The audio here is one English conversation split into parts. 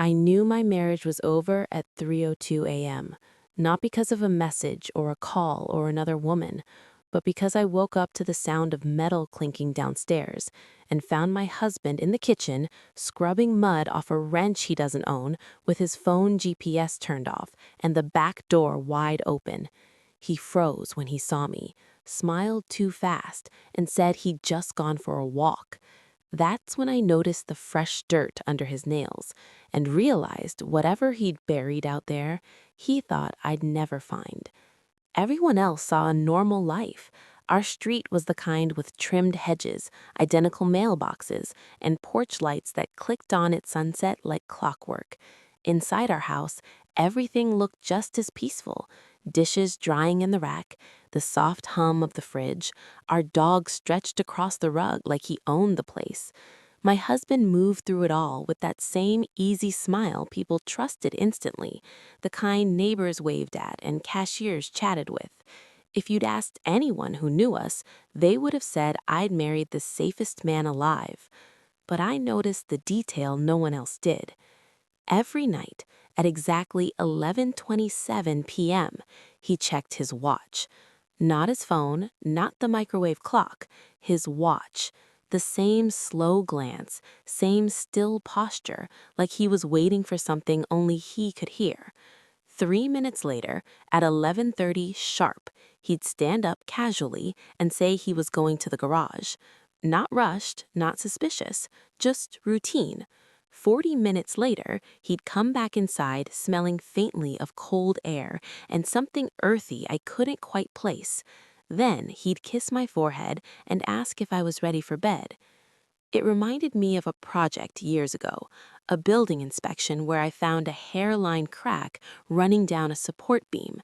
I knew my marriage was over at 3:02 a.m., not because of a message or a call or another woman, but because I woke up to the sound of metal clinking downstairs and found my husband in the kitchen scrubbing mud off a wrench he doesn't own with his phone GPS turned off and the back door wide open. He froze when he saw me, smiled too fast, and said he'd just gone for a walk. That's when I noticed the fresh dirt under his nails and realized whatever he'd buried out there, he thought I'd never find. Everyone else saw a normal life. Our street was the kind with trimmed hedges, identical mailboxes, and porch lights that clicked on at sunset like clockwork. Inside our house, everything looked just as peaceful. Dishes drying in the rack, the soft hum of the fridge, our dog stretched across the rug like he owned the place. My husband moved through it all with that same easy smile people trusted instantly, the kind neighbors waved at and cashiers chatted with. If you'd asked anyone who knew us, they would have said I'd married the safest man alive. But I noticed the detail no one else did. Every night, at exactly 11:27 p.m., he checked his watch. Not his phone, not the microwave clock, his watch. The same slow glance, same still posture, like he was waiting for something only he could hear. 3 minutes later, at 11:30 sharp, he'd stand up casually and say he was going to the garage. Not rushed, not suspicious, just routine. 40 minutes later, he'd come back inside smelling faintly of cold air and something earthy I couldn't quite place. Then he'd kiss my forehead and ask if I was ready for bed. It reminded me of a project years ago, a building inspection where I found a hairline crack running down a support beam.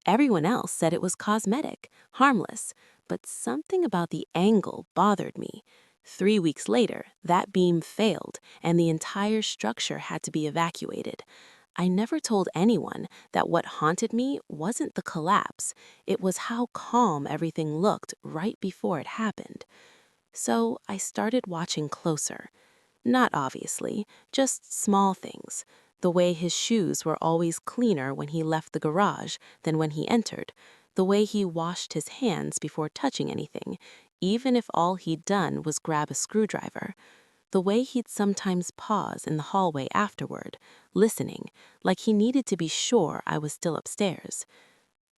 Everyone else said it was cosmetic, harmless, but something about the angle bothered me. 3 weeks later, that beam failed and the entire structure had to be evacuated. I never told anyone that what haunted me wasn't the collapse, it was how calm everything looked right before it happened. So I started watching closer. Not obviously, just small things. The way his shoes were always cleaner when he left the garage than when he entered. The way he washed his hands before touching anything, even if all he'd done was grab a screwdriver. The way he'd sometimes pause in the hallway afterward, listening, like he needed to be sure I was still upstairs.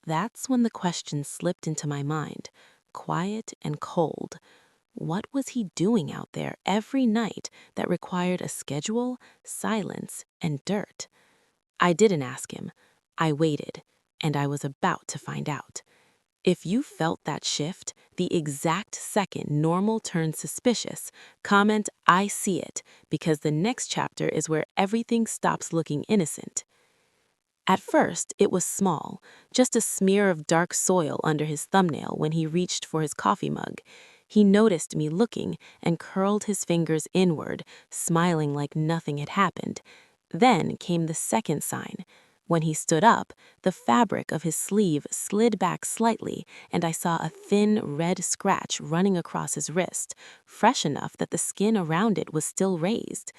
That's when the question slipped into my mind, quiet and cold. What was he doing out there every night that required a schedule, silence, and dirt? I didn't ask him. I waited, and I was about to find out. If you felt that shift, the exact second normal turns suspicious, comment "I see it," because the next chapter is where everything stops looking innocent. At first, it was small, just a smear of dark soil under his thumbnail when he reached for his coffee mug. He noticed me looking and curled his fingers inward, smiling like nothing had happened. Then came the second sign. When he stood up, the fabric of his sleeve slid back slightly, and I saw a thin red scratch running across his wrist, fresh enough that the skin around it was still raised.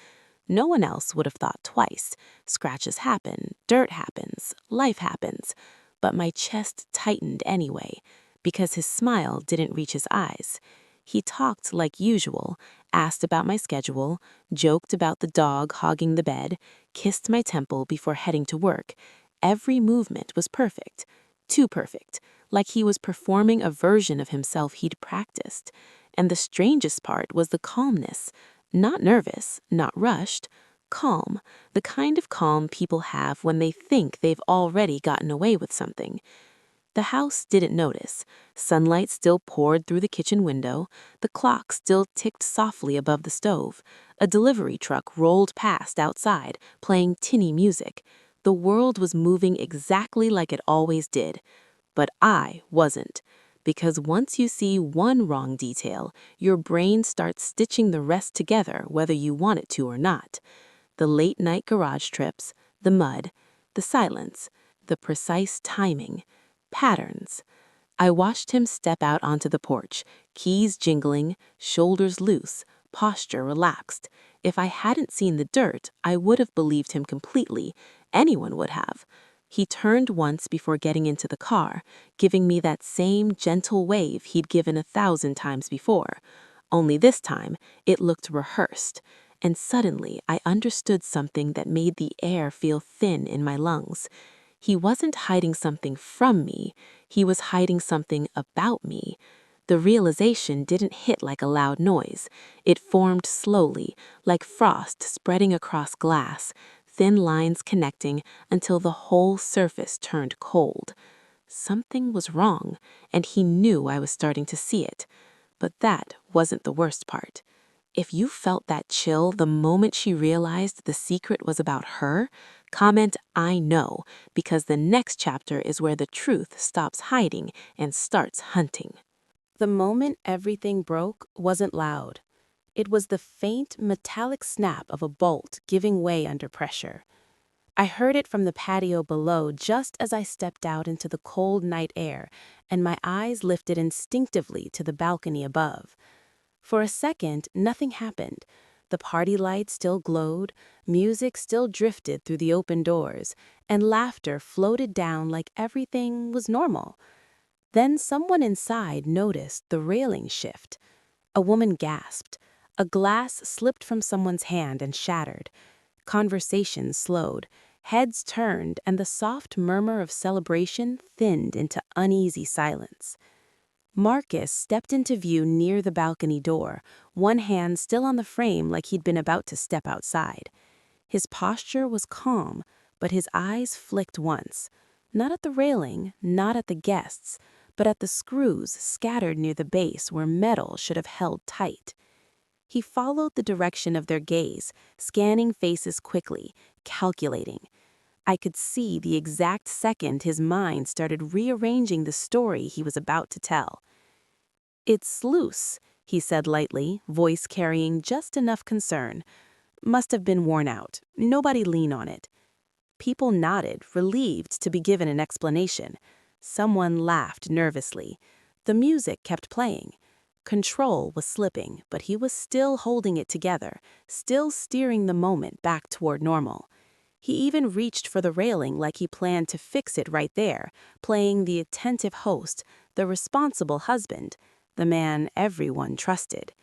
No one else would have thought twice. Scratches happen, dirt happens, life happens. But my chest tightened anyway, because his smile didn't reach his eyes. He talked like usual, asked about my schedule, joked about the dog hogging the bed, kissed my temple before heading to work. Every movement was perfect, too perfect, like he was performing a version of himself he'd practiced. And the strangest part was the calmness. Not nervous, not rushed, calm, the kind of calm people have when they think they've already gotten away with something. The house didn't notice. Sunlight still poured through the kitchen window. The clock still ticked softly above the stove. A delivery truck rolled past outside, playing tinny music. The world was moving exactly like it always did. But I wasn't. Because once you see one wrong detail, your brain starts stitching the rest together whether you want it to or not. The late-night garage trips, the mud, the silence, the precise timing, patterns. I watched him step out onto the porch, keys jingling, shoulders loose, posture relaxed, If I hadn't seen the dirt, I would have believed him completely. Anyone would have. He turned once before getting into the car, giving me that same gentle wave he'd given 1,000 times before. Only this time, it looked rehearsed. And suddenly, I understood something that made the air feel thin in my lungs. He wasn't hiding something from me, he was hiding something about me. The realization didn't hit like a loud noise. It formed slowly, like frost spreading across glass, thin lines connecting until the whole surface turned cold. Something was wrong, and he knew I was starting to see it. But that wasn't the worst part. If you felt that chill the moment she realized the secret was about her, comment "I know," because the next chapter is where the truth stops hiding and starts hunting. The moment everything broke wasn't loud. It was the faint, metallic snap of a bolt giving way under pressure. I heard it from the patio below just as I stepped out into the cold night air, and my eyes lifted instinctively to the balcony above. For a second, nothing happened. The party lights still glowed, music still drifted through the open doors, and laughter floated down like everything was normal. Then someone inside noticed the railing shift. A woman gasped. A glass slipped from someone's hand and shattered. Conversations slowed, heads turned, and the soft murmur of celebration thinned into uneasy silence. Marcus stepped into view near the balcony door, one hand still on the frame like he'd been about to step outside. His posture was calm, but his eyes flicked once, not at the railing, not at the guests, but at the screws scattered near the base where metal should have held tight. He followed the direction of their gaze, scanning faces quickly, calculating. I could see the exact second his mind started rearranging the story he was about to tell. "It's loose," he said lightly, voice carrying just enough concern. "Must have been worn out. Nobody lean on it." People nodded, relieved to be given an explanation. Someone laughed nervously. The music kept playing. Control was slipping, but he was still holding it together, still steering the moment back toward normal. He even reached for the railing like he planned to fix it right there, playing the attentive host, the responsible husband, the man everyone trusted.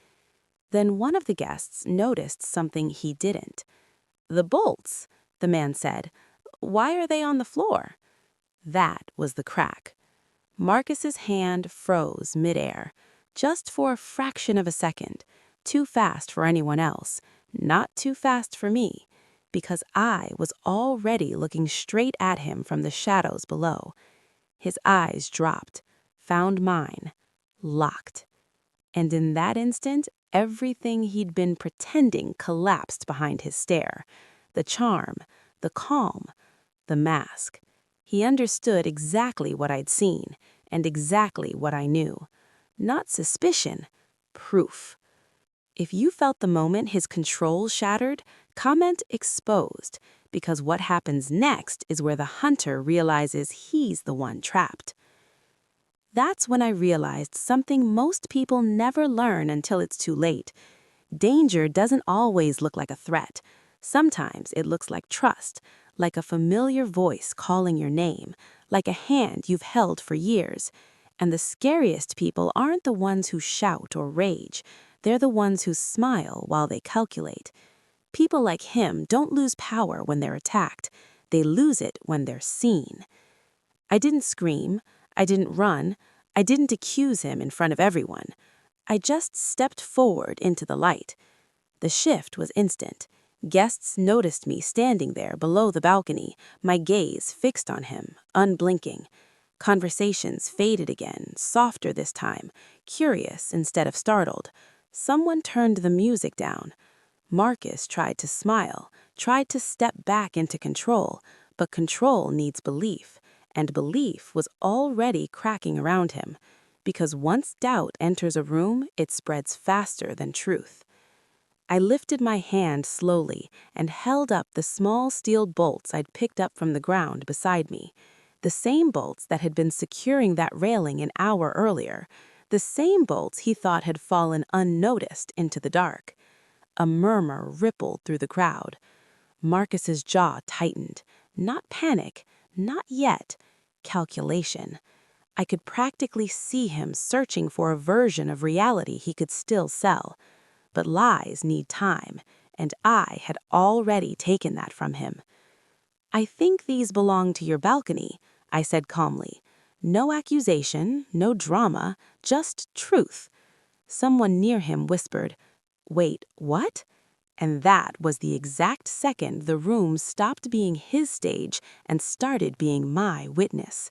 Then one of the guests noticed something he didn't. "The bolts," the man said. "Why are they on the floor?" That was the crack. Marcus's hand froze midair, just for a fraction of a second, too fast for anyone else, not too fast for me, because I was already looking straight at him from the shadows below. His eyes dropped, found mine, locked. And in that instant, everything he'd been pretending collapsed behind his stare. The charm, the calm, the mask. He understood exactly what I'd seen, and exactly what I knew. Not suspicion, proof. If you felt the moment his control shattered, comment "exposed," because what happens next is where the hunter realizes he's the one trapped. That's when I realized something most people never learn until it's too late. Danger doesn't always look like a threat. Sometimes it looks like trust, like a familiar voice calling your name, like a hand you've held for years. And the scariest people aren't the ones who shout or rage. They're the ones who smile while they calculate. People like him don't lose power when they're attacked. They lose it when they're seen. I didn't scream. I didn't run. I didn't accuse him in front of everyone. I just stepped forward into the light. The shift was instant. Guests noticed me standing there below the balcony, my gaze fixed on him, unblinking. Conversations faded again, softer this time, curious instead of startled. Someone turned the music down. Marcus tried to smile, tried to step back into control, but control needs belief, and belief was already cracking around him, because once doubt enters a room, it spreads faster than truth. I lifted my hand slowly and held up the small steel bolts I'd picked up from the ground beside me, the same bolts that had been securing that railing an hour earlier, the same bolts he thought had fallen unnoticed into the dark. A murmur rippled through the crowd. Marcus's jaw tightened. Not panic, not yet. Calculation. I could practically see him searching for a version of reality he could still sell. But lies need time, and I had already taken that from him. "I think these belong to your balcony," I said calmly. "No accusation, no drama, just truth." Someone near him whispered, "Wait, what?" And that was the exact second the room stopped being his stage and started being my witness.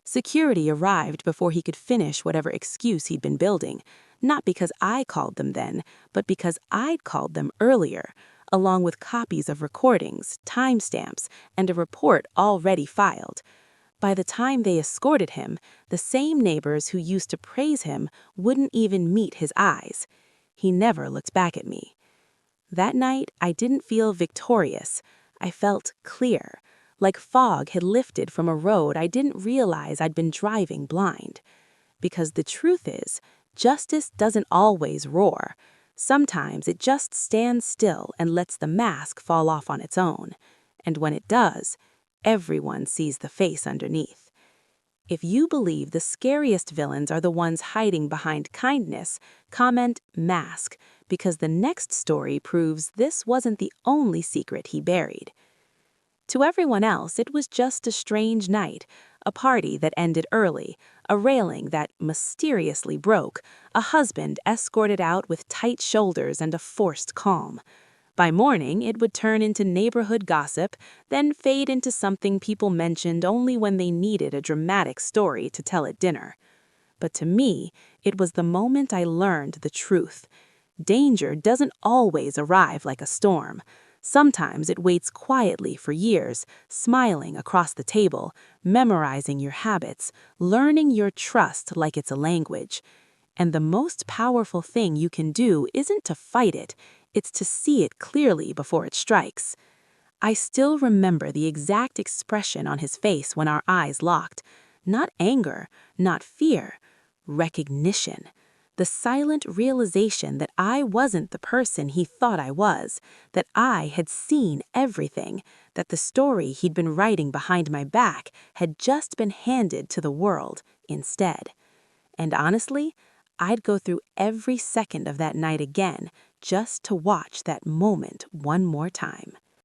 Security arrived before he could finish whatever excuse he'd been building, not because I called them then, but because I'd called them earlier, along with copies of recordings, timestamps, and a report already filed. By the time they escorted him, the same neighbors who used to praise him wouldn't even meet his eyes. He never looked back at me. That night, I didn't feel victorious. I felt clear, like fog had lifted from a road I didn't realize I'd been driving blind. Because the truth is, justice doesn't always roar. Sometimes it just stands still and lets the mask fall off on its own. And when it does, everyone sees the face underneath. If you believe the scariest villains are the ones hiding behind kindness, comment mask, because the next story proves this wasn't the only secret he buried. To everyone else, it was just a strange night, a party that ended early, a railing that mysteriously broke, a husband escorted out with tight shoulders and a forced calm. By morning, it would turn into neighborhood gossip, then fade into something people mentioned only when they needed a dramatic story to tell at dinner. But to me, it was the moment I learned the truth. Danger doesn't always arrive like a storm. Sometimes it waits quietly for years, smiling across the table, memorizing your habits, learning your trust like it's a language. And the most powerful thing you can do isn't to fight it, it's to see it clearly before it strikes. I still remember the exact expression on his face when our eyes locked. Not anger, not fear, recognition. The silent realization that I wasn't the person he thought I was, that I had seen everything, that the story he'd been writing behind my back had just been handed to the world instead. And honestly, I'd go through every second of that night again just to watch that moment one more time.